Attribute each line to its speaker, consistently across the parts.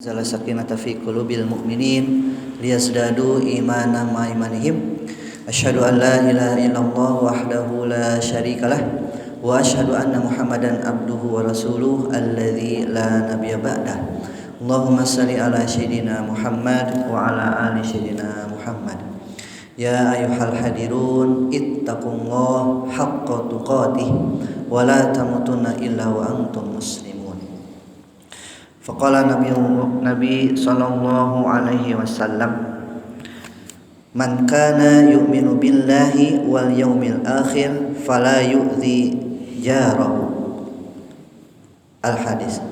Speaker 1: anzala sakinata fi qulubil mu'minin liyazdadu imanan ma imanihim. Asyhadu an la ilaha illallah wahdahu la syarikalah wa asyhadu anna Muhammadan abduhu wa rasuluh alladzi la nabiyya ba'dah. Allahumma shalli ala sayyidina Muhammad wa ala ali sayyidina Muhammad. Ya ayyuhal hadirun ittaqullaha haqqa tuqatih wa la tamutunna illa wa antum muslimun. Faqala Nabi sallallahu alaihi wasallam, man kana yu'minu billahi wal yaumil akhir fala yu'dhi jarahu. Al-hadis.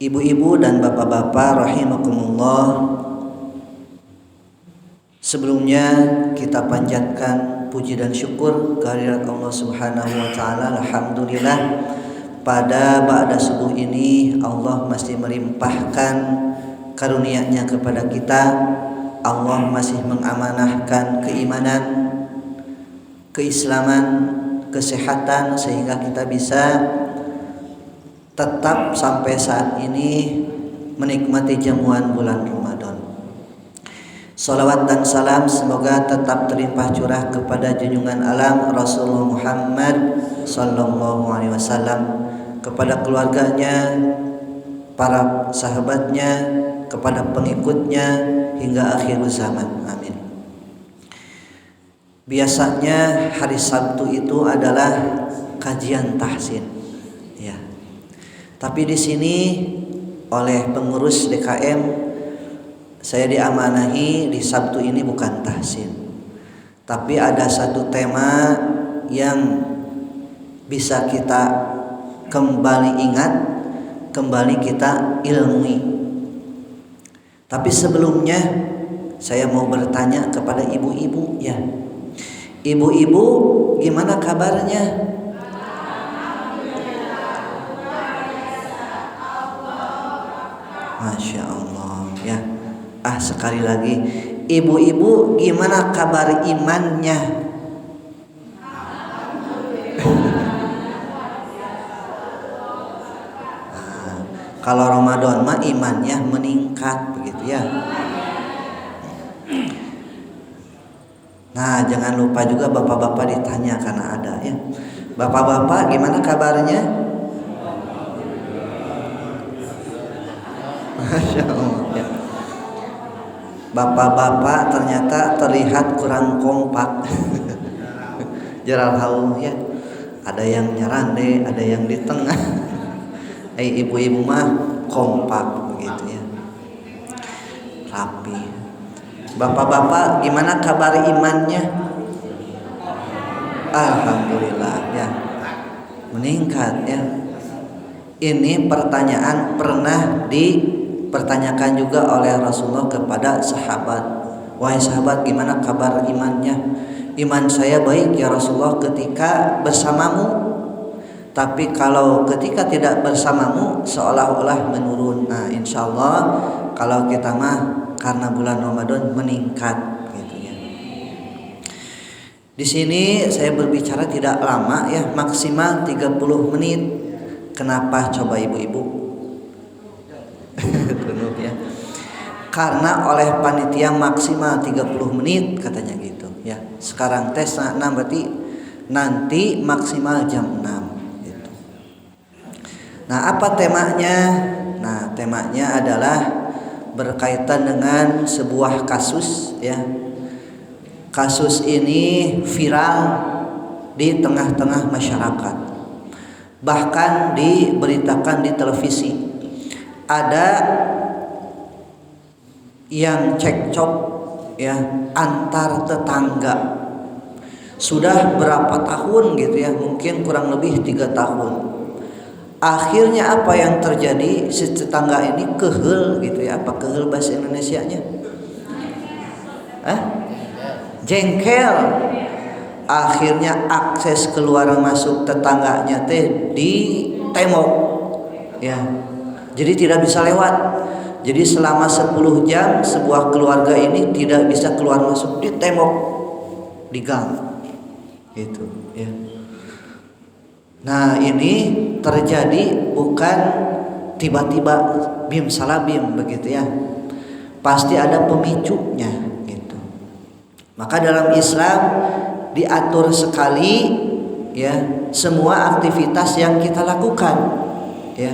Speaker 1: Ibu-ibu dan bapak-bapak rahimakumullah, sebelumnya kita panjatkan puji dan syukur kehadirat Allah Subhanahu wa taala. Alhamdulillah, pada ba'da subuh ini Allah masih melimpahkan karunia-Nya kepada kita. Allah masih mengamanahkan keimanan, keislaman, kesehatan sehingga kita bisa tetap sampai saat ini menikmati jamuan bulan Ramadan. Salawat dan salam semoga tetap terlimpah curah kepada junjungan alam Rasulullah Muhammad sallallahu alaihi wasallam, kepada keluarganya, para sahabatnya, kepada pengikutnya hingga akhir zaman. Amin. Biasanya hari Sabtu itu adalah kajian tahsin, ya. Tapi di sini oleh pengurus DKM saya diamanahi di Sabtu ini bukan tahsin, tapi ada satu tema yang bisa kita kembali ingat, kembali kita ilmui. Tapi sebelumnya saya mau bertanya kepada ibu-ibu, ya. Ibu-ibu, gimana kabarnya? Masya Allah, ya. Sekali lagi, ibu-ibu, gimana kabar imannya? Kalau Ramadan mah imannya meningkat, begitu ya. Nah, jangan lupa juga bapak-bapak ditanya karena ada, ya. Bapak-bapak gimana kabarnya? Masya Allah, ya. Bapak-bapak ternyata terlihat kurang kompak. Jaral haul, ya. Ada yang nyerande, ada yang di tengah. Ibu-ibu mah kompak begitu, ya. Rapi. Bapak-bapak gimana kabar imannya? Alhamdulillah, ya. Meningkat, ya. Ini pertanyaan pernah dipertanyakan juga oleh Rasulullah kepada sahabat. Wahai sahabat, gimana kabar imannya? Iman saya baik ya Rasulullah ketika bersamamu, tapi kalau ketika tidak bersamamu seolah-olah menurun. Nah, insya Allah kalau kita mah karena bulan Ramadan meningkat, gitu ya. Di sini saya berbicara tidak lama, ya, maksimal 30 menit. Kenapa coba ibu-ibu? Penuh, ya. Karena oleh panitia maksimal 30 menit katanya gitu, ya. Sekarang tes 6 berarti nanti maksimal jam 6. Nah, apa temanya? Nah, temanya adalah berkaitan dengan sebuah kasus, ya. Kasus ini viral di tengah-tengah masyarakat. Bahkan diberitakan di televisi. Ada yang cekcok, ya, antar tetangga. Sudah berapa tahun gitu, ya, mungkin kurang lebih 3 tahun. Akhirnya apa yang terjadi? Si tetangga ini kehel, gitu ya. Apa kehel bahasa Indonesianya? Jengkel. Akhirnya akses keluar masuk tetangganya teh di tembok, ya. Jadi tidak bisa lewat. Jadi selama 10 jam sebuah keluarga ini tidak bisa keluar masuk di tembok, di gang, gitu, ya. Nah, ini terjadi bukan tiba-tiba bim salabim begitu ya. Pasti ada pemicunya gitu. Maka dalam Islam diatur sekali ya semua aktivitas yang kita lakukan ya,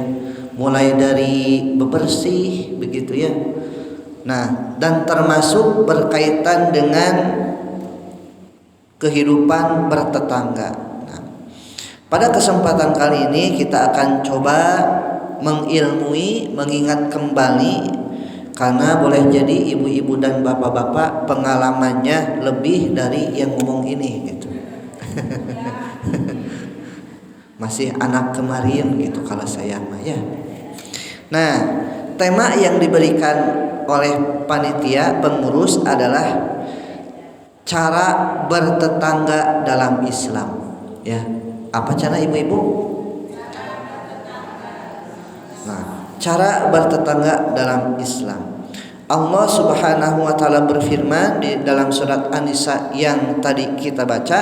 Speaker 1: mulai dari bebersih begitu ya. Nah, dan termasuk berkaitan dengan kehidupan bertetangga. Nah, pada kesempatan kali ini kita akan coba mengilmui, mengingat kembali, karena boleh jadi ibu-ibu dan bapak-bapak pengalamannya lebih dari yang ngomong ini gitu. Masih anak kemarin gitu kalau saya mah ya. Nah, tema yang diberikan oleh panitia pengurus adalah cara bertetangga dalam Islam ya. Apa cara ibu-ibu? Nah, cara bertetangga dalam Islam. Allah Subhanahu wa taala berfirman di dalam surat An-Nisa yang tadi kita baca,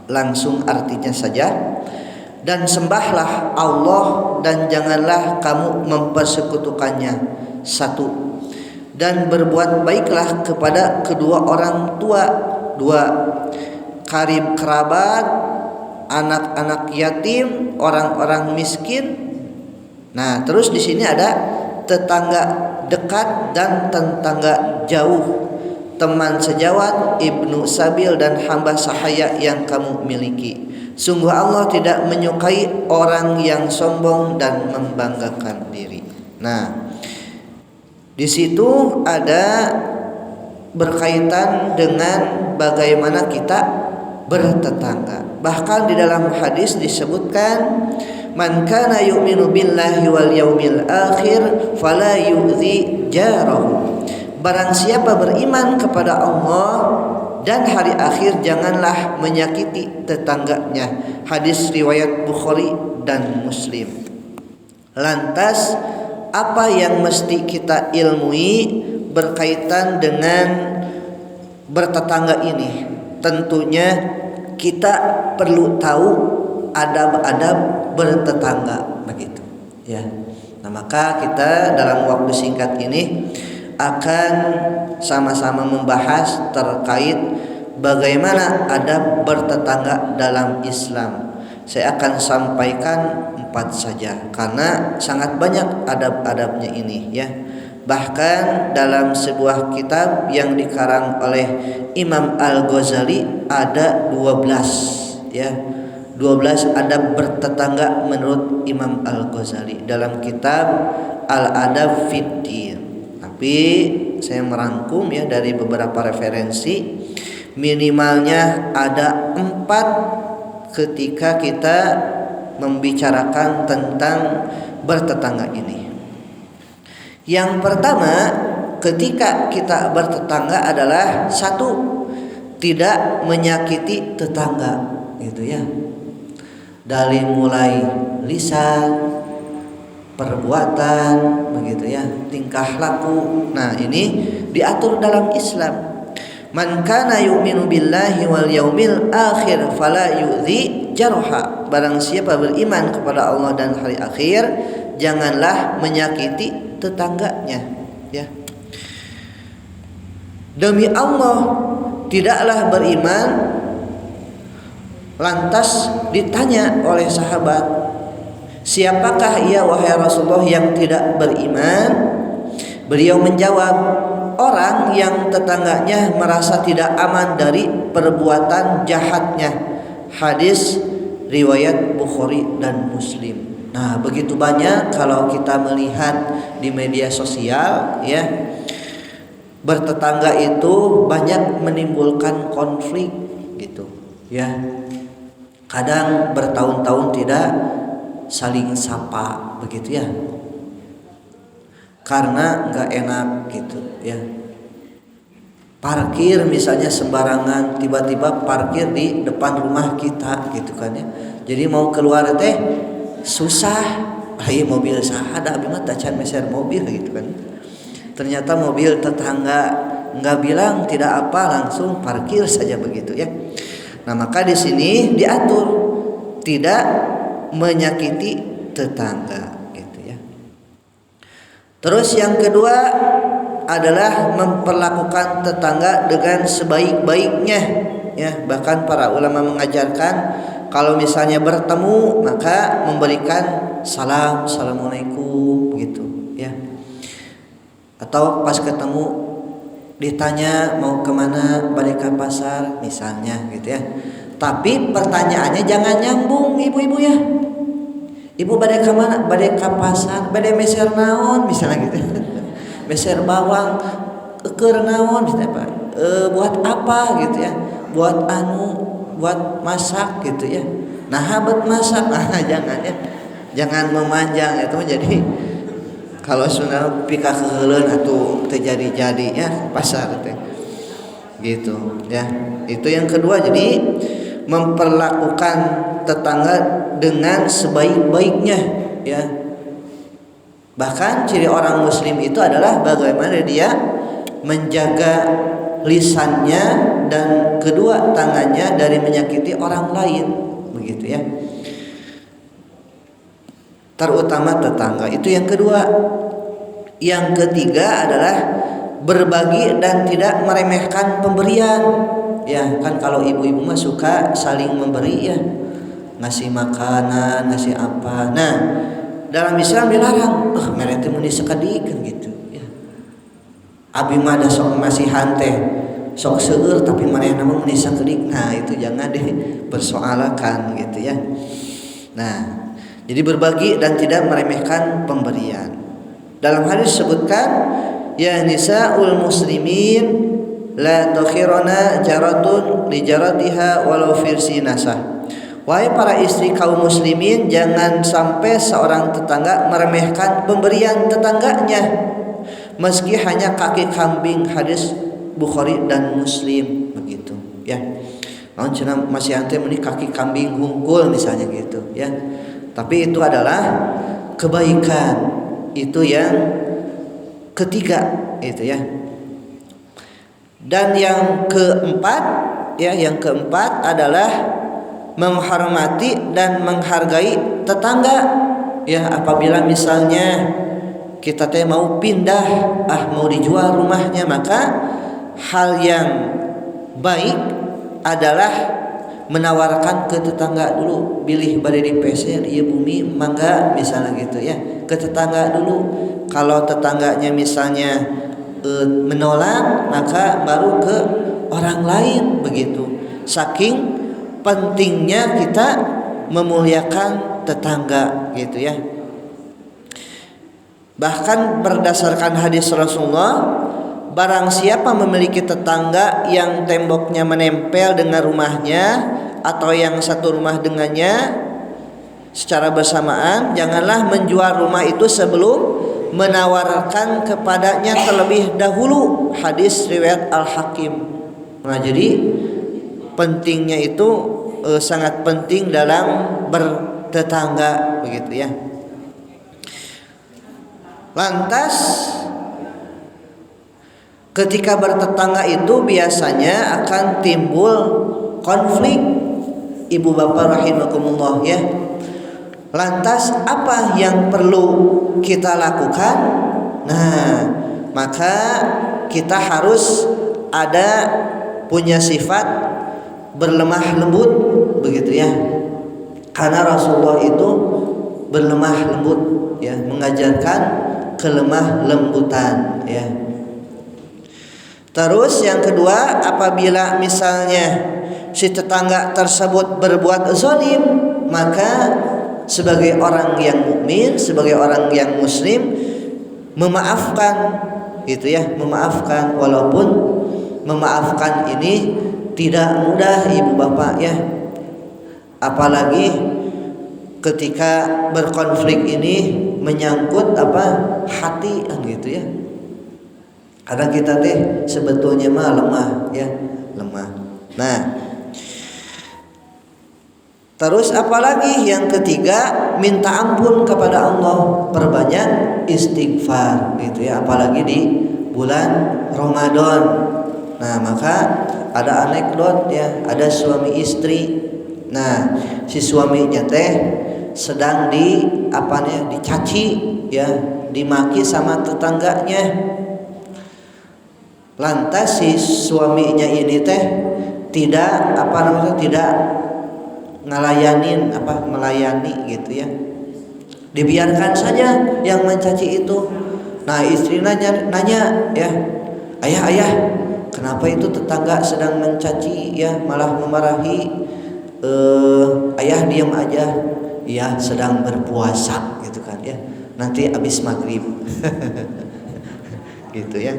Speaker 1: langsung artinya saja. Dan sembahlah Allah dan janganlah kamu mempersekutukannya satu, dan berbuat baiklah kepada kedua orang tua, dua, karib kerabat, anak-anak yatim, orang-orang miskin. Nah, terus di sini ada tetangga dekat dan tetangga jauh, teman sejawat, ibnu sabil dan hamba sahaya yang kamu miliki. Sungguh Allah tidak menyukai orang yang sombong dan membanggakan diri. Nah, di situ ada berkaitan dengan bagaimana kita bertetangga. Bahkan di dalam hadis disebutkan, man kana yu'minu billahi wal yaumil akhir fala yu'zi jarahu. Barang siapa beriman kepada Allah dan hari akhir, janganlah menyakiti tetangganya. Hadis riwayat Bukhari dan Muslim. Lantas apa yang mesti kita ilmui berkaitan dengan bertetangga ini? Tentunya kita perlu tahu adab-adab bertetangga begitu ya. Nah, maka kita dalam waktu singkat ini akan sama-sama membahas terkait bagaimana adab bertetangga dalam Islam. Saya akan sampaikan 4 saja karena sangat banyak adab-adabnya ini ya. Bahkan dalam sebuah kitab yang dikarang oleh Imam Al-Ghazali ada 12 ya. 12 adab bertetangga menurut Imam Al-Ghazali dalam kitab Al-Adab Fid Din. Tapi saya merangkum ya dari beberapa referensi, minimalnya ada 4 ketika kita membicarakan tentang bertetangga ini. Yang pertama, ketika kita bertetangga adalah satu, tidak menyakiti tetangga gitu ya. Dari mulai lisan, perbuatan begitu ya, tingkah laku. Nah, ini diatur dalam Islam. Man kana yu'minu billahi wal yaumil akhir fala yu'zi jarha. Barang siapa beriman kepada Allah dan hari akhir, janganlah menyakiti tetangganya ya. Demi Allah tidaklah beriman. Lantas ditanya oleh sahabat, siapakah ia wahai Rasulullah yang tidak beriman? Beliau menjawab, orang yang tetangganya merasa tidak aman dari perbuatan jahatnya. Hadis riwayat Bukhari dan Muslim. Nah, begitu banyak kalau kita melihat di media sosial ya, bertetangga itu banyak menimbulkan konflik gitu ya. Kadang bertahun-tahun tidak saling sapa begitu ya, karena nggak enak gitu ya. Parkir misalnya sembarangan, tiba-tiba parkir di depan rumah kita gitu kan ya. Jadi mau keluar teh susah. Ayo mobil sahada abi mah tacan meser mobil gitu kan. Ternyata mobil tetangga nggak bilang tidak apa, langsung parkir saja begitu ya. Nah, maka di sini diatur tidak menyakiti tetangga gitu ya. Terus yang kedua adalah memperlakukan tetangga dengan sebaik-baiknya, ya. Bahkan para ulama mengajarkan kalau misalnya bertemu maka memberikan salam, assalamualaikum gitu, ya. Atau pas ketemu ditanya mau kemana, balik ke pasar misalnya gitu ya. Tapi pertanyaannya jangan nyambung, ibu-ibu ya. Ibu bade ka mana? Bade ka pasar, bade meser naon misalnya gitu. Meser bawang, keur naon misalnya Pak. Buat apa gitu ya? Buat buat masak gitu ya. Nah, buat masak. Nah, jangan ya. Jangan memanjang itu jadi kalau sudah pika keheuleuh atuh teu jadi-jadi ya pasar teh. Gitu ya. Itu yang kedua, jadi memperlakukan tetangga dengan sebaik-baiknya, ya. Bahkan ciri orang muslim itu adalah bagaimana dia menjaga lisannya dan kedua tangannya dari menyakiti orang lain, begitu ya. Terutama tetangga, itu yang kedua. Yang ketiga adalah berbagi dan tidak meremehkan pemberian. Ya kan kalau ibu-ibu mah suka saling memberi ya, ngasih makanan, ngasih apa. Nah, dalam Islam dilarang. Mere teh mun disakedikeun gitu ya. Abi mah da sok masihan teh sok seueur tapi manehna mah mun disakedik. Nah, itu jangan dipersoalkan gitu ya. Nah, jadi berbagi dan tidak meremehkan pemberian. Dalam hadis disebutkan, ya nisaul muslimin la takhiruna jaratun li jaratiha walau firsi nasah. Wahai para istri kaum muslimin, jangan sampai seorang tetangga meremehkan pemberian tetangganya meski hanya kaki kambing. Hadis Bukhari dan Muslim, begitu ya. Naon cenah masih ante meni kaki kambing hungkul misalnya gitu ya. Tapi itu adalah kebaikan. Itu yang ketiga itu ya. Dan yang keempat ya, yang keempat adalah menghormati dan menghargai tetangga. Ya, apabila misalnya kita teh mau pindah, mau dijual rumahnya, maka hal yang baik adalah menawarkan ke tetangga dulu, bilih bade dipeser ieu bumi mangga misalnya gitu ya, ke tetangga dulu. Kalau tetangganya misalnya menolak, maka baru ke orang lain, begitu. Saking pentingnya kita memuliakan tetangga gitu ya. Bahkan berdasarkan hadis Rasulullah, barang siapa memiliki tetangga yang temboknya menempel dengan rumahnya atau yang satu rumah dengannya secara bersamaan, janganlah menjual rumah itu sebelum menawarkan kepadanya terlebih dahulu. Hadis riwayat Al-Hakim. Nah, jadi pentingnya itu sangat penting dalam bertetangga, begitu ya. Lantas ketika bertetangga itu biasanya akan timbul konflik, ibu bapak rahimakumullah ya. Lantas apa yang perlu kita lakukan? Nah, maka kita harus ada punya sifat berlemah lembut, begitu ya. Karena Rasulullah itu berlemah lembut ya, mengajarkan kelemah lembutan ya. Terus yang kedua, apabila misalnya si tetangga tersebut berbuat zalim, maka sebagai orang yang mukmin, sebagai orang yang muslim, memaafkan gitu ya, memaafkan. Walaupun memaafkan ini tidak mudah ibu bapak ya, apalagi ketika berkonflik ini menyangkut hati gitu ya. Karena kita teh sebetulnya mah lemah ya, lemah. Nah, terus apalagi yang ketiga, minta ampun kepada Allah, perbanyak istighfar gitu ya, apalagi di bulan Ramadan. Nah, maka ada anekdot ya, ada suami istri. Nah, si suaminya teh sedang di dicaci ya, dimaki sama tetangganya. Lantas si suaminya ini teh tidak tidak melayani gitu ya. Dibiarkan saja yang mencaci itu. Nah, istrinya nanya ya, ayah, kenapa itu tetangga sedang mencaci ya, malah memarahi? Ayah diam aja. Ya, sedang berpuasa gitu kan ya. Nanti habis maghrib. Gitu ya.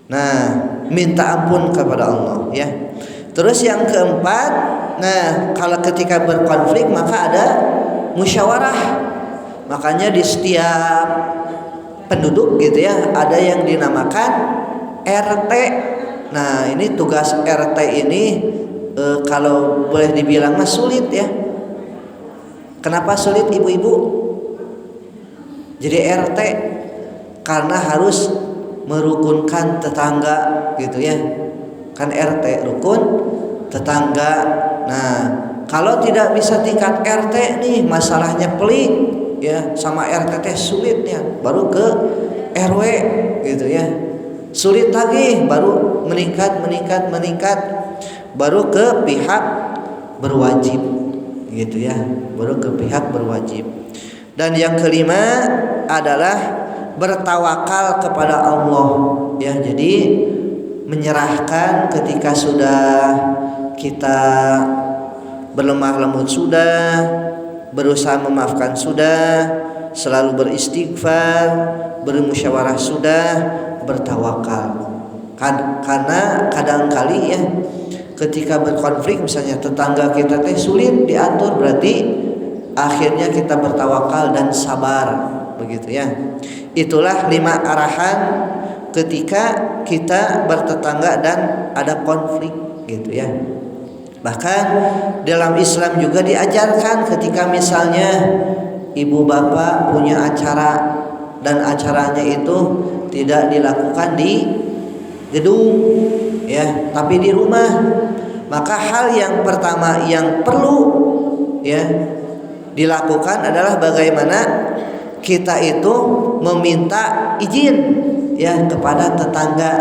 Speaker 1: Nah, minta ampun kepada Allah ya. Terus yang keempat, nah kalau ketika berkonflik maka ada musyawarah. Makanya di setiap penduduk gitu ya ada yang dinamakan RT. Nah, ini tugas RT ini kalau boleh dibilang sulit ya. Kenapa sulit ibu-ibu? Jadi RT karena harus merukunkan tetangga gitu ya. Kan RT rukun tetangga. Nah, kalau tidak bisa tingkat RT nih masalahnya pelik ya, sama RT teh sulit ya, baru ke RW gitu ya. Sulit lagi baru meningkat baru ke pihak berwajib gitu ya, baru ke pihak berwajib. Dan yang kelima adalah bertawakal kepada Allah ya. Jadi menyerahkan ketika sudah kita berlemah lembut sudah, berusaha memaafkan sudah, selalu beristighfar, bermusyawarah sudah, bertawakal. Karena kadang-kali ya ketika berkonflik misalnya tetangga kita teh sulit diatur, berarti akhirnya kita bertawakal dan sabar begitu ya. Itulah 5 arahan ketika kita bertetangga dan ada konflik gitu ya. Bahkan dalam Islam juga diajarkan ketika misalnya ibu bapak punya acara dan acaranya itu tidak dilakukan di gedung ya, tapi di rumah, maka hal yang pertama yang perlu ya dilakukan adalah bagaimana kita itu meminta izin ya kepada tetangga.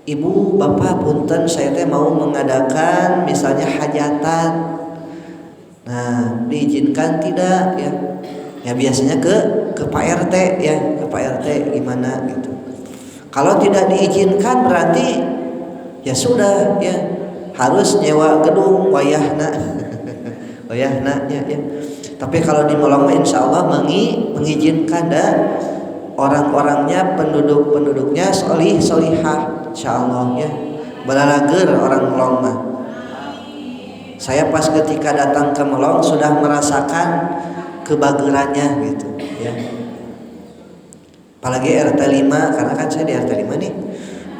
Speaker 1: Ibu, bapak, punten saya teh mau mengadakan misalnya hajatan. Nah, diizinkan tidak ya? Ya biasanya ke Pak RT ya, ke Pak RT gimana gitu. Kalau tidak diizinkan berarti ya sudah ya, harus nyewa gedung wayahna. Wayahna ya. Tapi kalau di Molong insya Allah mengizinkan dah, orang-orangnya penduduknya solihah insya Allah ya. Balalager orang Molong mah. Saya pas ketika datang ke Molong sudah merasakan kebagerannya gitu ya. Apalagi RT 5, karena kan saya di RT 5 nih.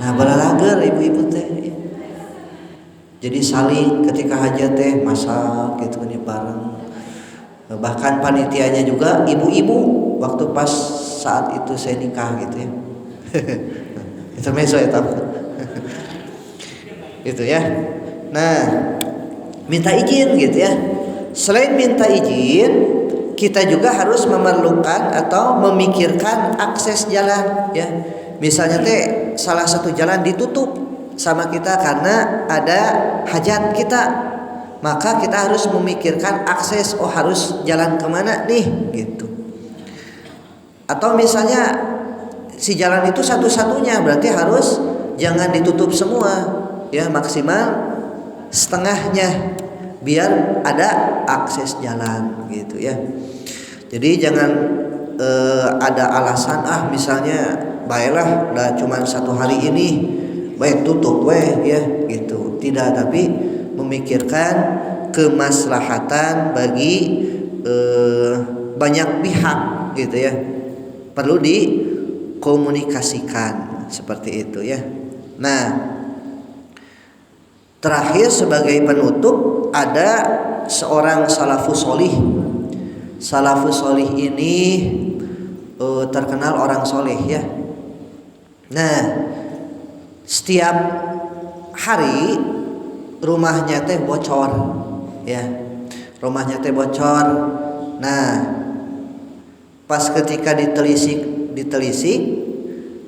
Speaker 1: Nah, balalager ibu-ibu teh ya. Jadi saling ketika hajat teh masak gitu kan bareng. Bahkan panitianya juga ibu-ibu waktu pas saat itu saya nikah gitu ya. Intermezzo ya tahu. Gitu ya. Nah, minta izin gitu ya. Selain minta izin, kita juga harus memerlukan atau memikirkan akses jalan ya. Misalnya teh salah satu jalan ditutup sama kita karena ada hajat kita, maka kita harus memikirkan akses, oh harus jalan kemana nih gitu. Atau misalnya si jalan itu satu-satunya, berarti harus jangan ditutup semua ya, maksimal setengahnya biar ada akses jalan gitu ya. Jadi jangan ada alasan misalnya baiklah udah cuma 1 hari ini baik tutup ya gitu. Tidak, tapi memikirkan kemaslahatan bagi banyak pihak gitu ya. Perlu dikomunikasikan seperti itu ya. Nah, terakhir sebagai penutup ada seorang salafus solih. Salafus solih ini terkenal orang soleh ya. Nah, setiap hari rumahnya teh bocor ya. Rumahnya teh bocor. Nah, pas ketika ditelisik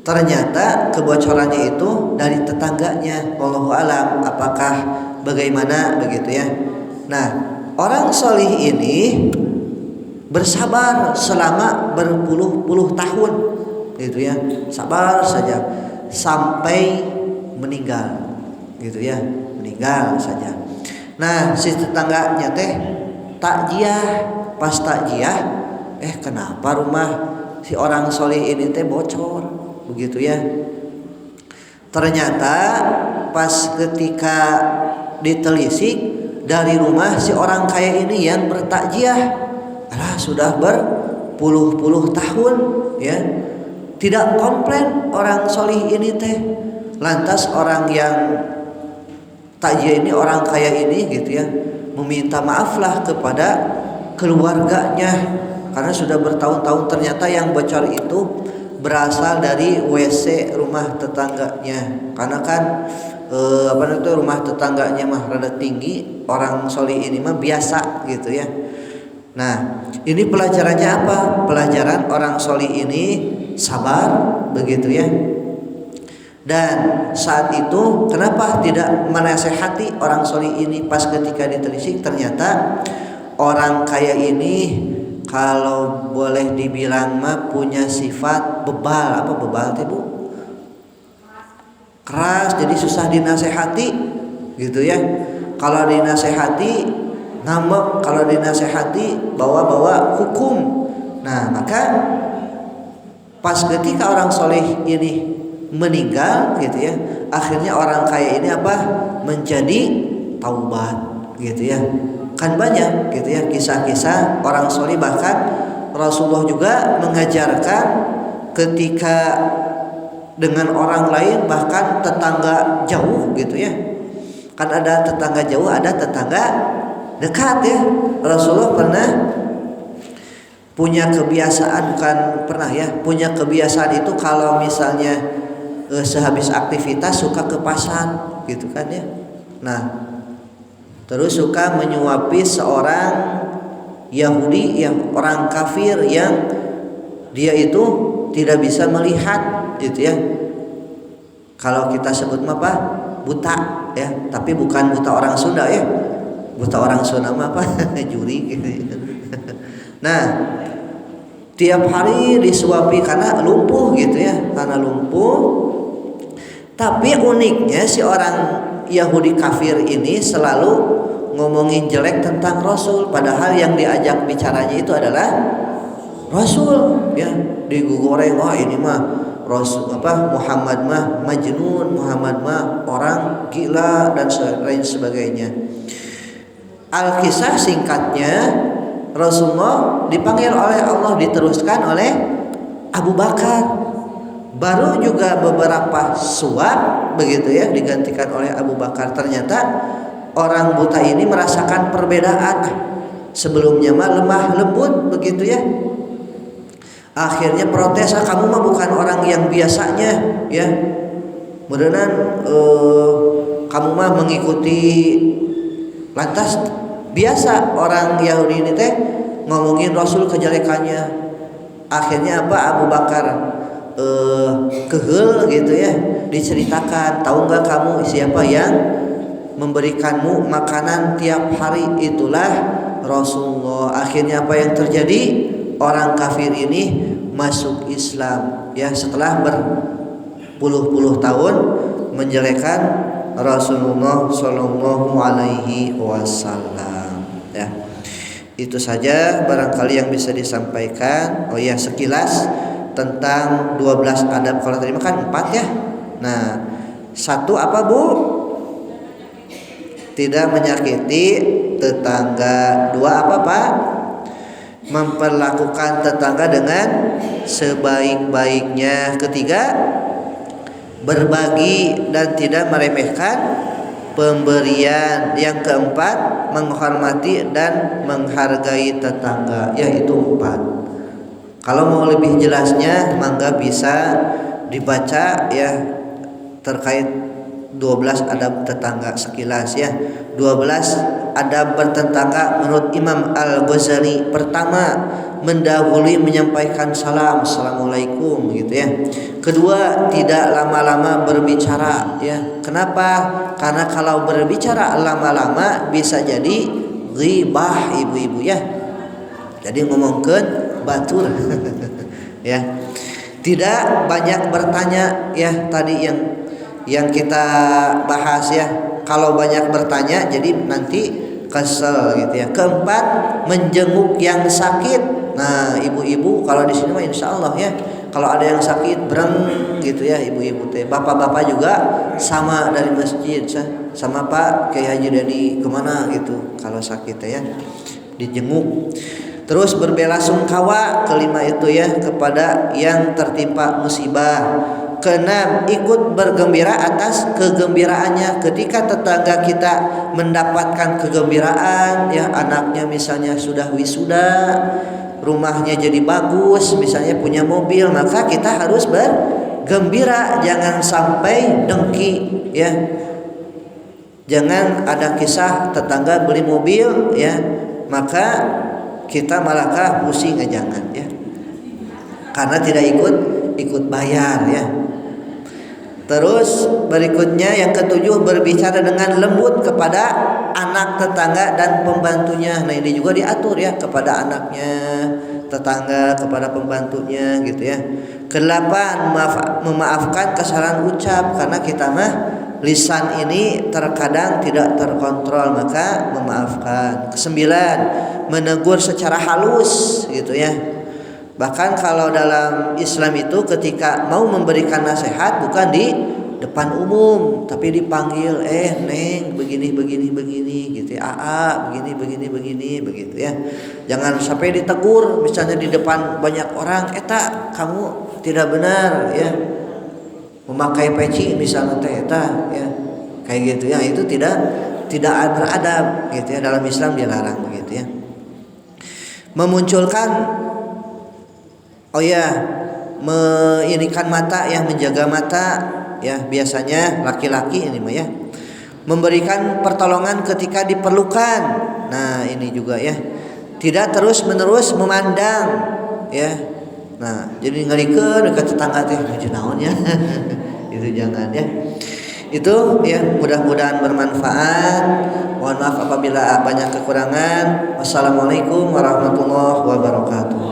Speaker 1: ternyata kebocorannya itu dari tetangganya. Wallahu alam apakah bagaimana begitu ya. Nah, orang solih ini bersabar selama berpuluh-puluh tahun gitu ya, sabar saja sampai meninggal gitu ya, meninggal saja. Nah, si tetangganya teh takjiah, pas takjiah kenapa rumah si orang solih ini teh bocor begitu ya. Ternyata pas ketika ditelisik dari rumah si orang kaya ini yang bertakjiah sudah berpuluh-puluh tahun ya, tidak komplain orang solih ini teh. Lantas orang yang takjiah ini, orang kaya ini gitu ya, meminta maaflah kepada keluarganya karena sudah bertahun-tahun ternyata yang bocor itu berasal dari WC rumah tetangganya. Karena kan rumah tetangganya mah rada tinggi, orang solih ini mah biasa gitu ya. Nah, ini pelajarannya apa? Pelajaran orang solih ini sabar begitu ya. Dan saat itu kenapa tidak menasehati orang solih ini pas ketika ditelisik? Ternyata orang kaya ini kalau boleh dibilang mah punya sifat bebal. Apa bebal teh Bu? Keras, jadi susah dinasehati gitu ya. Kalau dinasehati ngambek, kalau dinasehati bawa-bawa hukum. Nah, maka pas ketika orang soleh ini meninggal gitu ya, akhirnya orang kaya ini apa? Menjadi taubat gitu ya. Kan banyak gitu ya kisah-kisah orang soleh, bahkan Rasulullah juga mengajarkan ketika dengan orang lain, bahkan tetangga jauh gitu ya. Kan ada tetangga jauh, ada tetangga dekat ya. Rasulullah pernah punya kebiasaan, bukan pernah ya, punya kebiasaan itu kalau misalnya sehabis aktivitas suka ke pasar gitu kan ya. Nah, terus suka menyuapi seorang Yahudi, yang orang kafir yang dia itu tidak bisa melihat gitu ya. Kalau kita sebut apa? Buta ya, tapi bukan buta orang Sunda ya. Buta orang Sunda mah apa? Juri gitu. Nah, tiap hari disuapi karena lumpuh gitu ya, karena lumpuh. Tapi uniknya si orang Yahudi kafir ini selalu ngomongin jelek tentang Rasul, padahal yang diajak bicaranya itu adalah Rasul ya. Digoreng, wah ini mah Rasul Muhammad mah majnun, Muhammad mah orang gila dan lain sebagainya. Alkisah singkatnya, Rasulullah dipanggil oleh Allah, diteruskan oleh Abu Bakar. Baru juga beberapa suap begitu ya, digantikan oleh Abu Bakar. Ternyata orang buta ini merasakan perbedaan. Sebelumnya mah lemah lembut begitu ya. Akhirnya protes, kamu mah bukan orang yang biasanya ya. Mudah-mudahan kamu mah mengikuti. Lantas biasa orang Yahudi ini teh ngomongin Rasul kejelekannya. Akhirnya apa? Abu Bakar kehel gitu ya, diceritakan, tahu nggak kamu siapa yang memberikanmu makanan tiap hari? Itulah Rasulullah. Akhirnya apa yang terjadi? Orang kafir ini masuk Islam ya, setelah berpuluh-puluh tahun menjelekan Rasulullah Shallallahu Alaihi Wasallam ya. Itu saja barangkali yang bisa disampaikan. Oh ya, sekilas tentang 12 adab. Kalau tadi makan 4 ya. Nah, 1 apa Bu? Tidak menyakiti tetangga. 2 apa Pak? Memperlakukan tetangga dengan sebaik-baiknya. 3, berbagi dan tidak meremehkan pemberian. Yang 4, menghormati dan menghargai tetangga. Ya, itu 4. Kalau mau lebih jelasnya mangga bisa dibaca ya terkait 12 adab tetangga sekilas ya. 12 adab bertetangga menurut Imam Al-Ghazali, pertama mendahului menyampaikan salam, assalamualaikum gitu ya. Kedua, tidak lama-lama berbicara ya. Kenapa? Karena kalau berbicara lama-lama bisa jadi ghibah ibu-ibu ya. Jadi ngomongkeun batur ya. Tidak banyak bertanya ya, tadi yang kita bahas ya. Kalau banyak bertanya jadi nanti kesel gitu ya. Keempat, menjenguk yang sakit. Nah, ibu-ibu kalau di sini mah insyaallah ya, kalau ada yang sakit breng gitu ya ibu-ibu teh. Bapak-bapak juga sama dari masjid sama Pak Kiai Haji Dani kemana gitu kalau sakit teh ya dijenguk. Terus berbelasungkawa, kelima itu ya, kepada yang tertimpa musibah. Keenam, ikut bergembira atas kegembiraannya. Ketika tetangga kita mendapatkan kegembiraan ya, anaknya misalnya sudah wisuda, rumahnya jadi bagus, misalnya punya mobil, maka kita harus bergembira, jangan sampai dengki ya. Jangan ada kisah tetangga beli mobil ya, maka kita malah pusing, jangan ya, karena tidak ikut bayar ya. Terus berikutnya yang ketujuh, berbicara dengan lembut kepada anak tetangga dan pembantunya. Nah ini juga diatur ya, kepada anaknya tetangga, kepada pembantunya gitu ya. Kedelapan, memaafkan kesalahan ucap, karena kita mah lisan ini terkadang tidak terkontrol, maka memaafkan. Kesembilan, menegur secara halus gitu ya. Bahkan kalau dalam Islam itu ketika mau memberikan nasihat bukan di depan umum, tapi dipanggil, neng begini gitu ya, begini begitu ya. Jangan sampai ditegur misalnya di depan banyak orang, eta kamu tidak benar ya, memakai peci misalnya teh eta ya, kayak gitu ya, itu tidak beradab gitu ya, dalam Islam dilarang begitu ya. Memunculkan meinikan mata yang menjaga mata ya, biasanya laki-laki ini mah ya. Memberikan pertolongan ketika diperlukan. Nah, ini juga ya. Tidak terus-menerus memandang ya. Nah, jadi ngalikeun dekat tetangga teh nuju naon ya. Itu jangan ya. Itu ya, mudah-mudahan bermanfaat. Mohon maaf apabila banyak kekurangan. Wassalamualaikum warahmatullahi wabarakatuh.